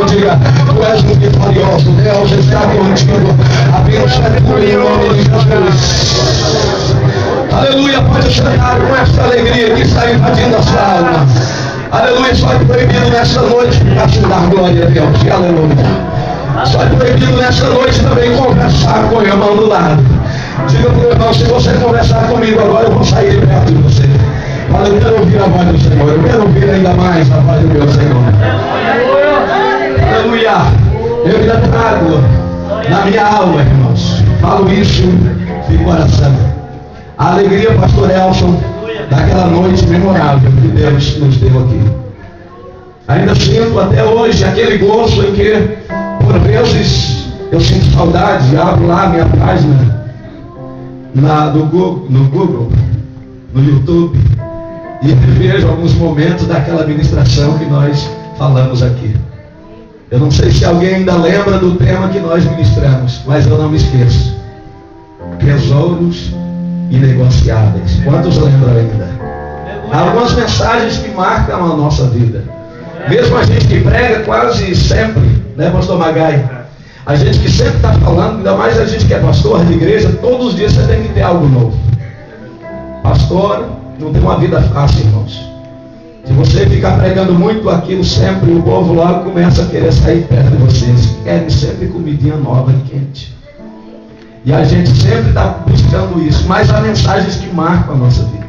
irmão, diga: tu és um vitorioso, Deus está contigo. A bênção é tua em nome de Jesus. Aleluia, pode cantar com essa alegria que está invadindo a sua alma. Aleluia, só é proibido nessa noite ficar te dar glória a Deus. Aleluia. Só é proibido nessa noite também conversar com o irmão do lado. Diga para o irmão: se você conversar comigo agora, eu vou sair de perto de você. Fala: eu quero ouvir a voz do Senhor, eu quero ouvir ainda mais a voz do meu Senhor. Aleluia. Eu ainda trago na minha alma, irmãos, falo isso de coração, a alegria, pastor Elson, daquela noite memorável que Deus nos deu aqui. Ainda sinto até hoje aquele gozo em que, por vezes, eu sinto saudade, abro lá minha página no Google, no YouTube, e revejo alguns momentos daquela ministração que nós falamos aqui. Eu não sei se alguém ainda lembra do tema que nós ministramos, mas eu não me esqueço: tesouros inegociáveis. Quantos lembram ainda? Há algumas mensagens que marcam a nossa vida. Mesmo a gente que prega quase sempre, né, pastor Magai? A gente que sempre está falando, ainda mais a gente que é pastor de igreja, todos os dias você tem que ter algo novo. Pastor não tem uma vida fácil, irmãos. Se você ficar pregando muito aquilo sempre, o povo logo começa a querer sair perto de vocês. Querem sempre comidinha nova e quente. E a gente sempre está buscando isso. Mas há mensagens que marcam a nossa vida.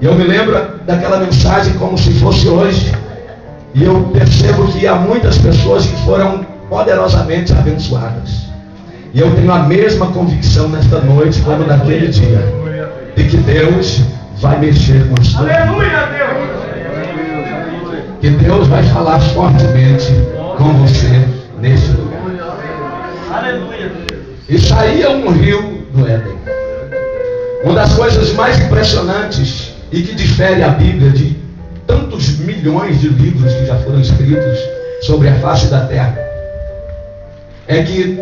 E eu me lembro daquela mensagem como se fosse hoje. E eu percebo que há muitas pessoas que foram poderosamente abençoadas. E eu tenho a mesma convicção nesta noite como naquele dia, de que Deus vai mexer com a sua vida. Aleluia, Deus! Que Deus vai falar fortemente com você neste lugar. Aleluia! E saía um rio do Éden. Uma das coisas mais impressionantes e que difere a Bíblia de tantos milhões de livros que já foram escritos sobre a face da terra é que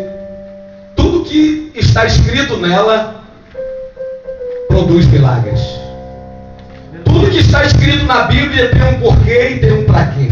tudo que está escrito nela produz milagres. Tudo que está escrito na Bíblia tem um porquê e tem um para quê.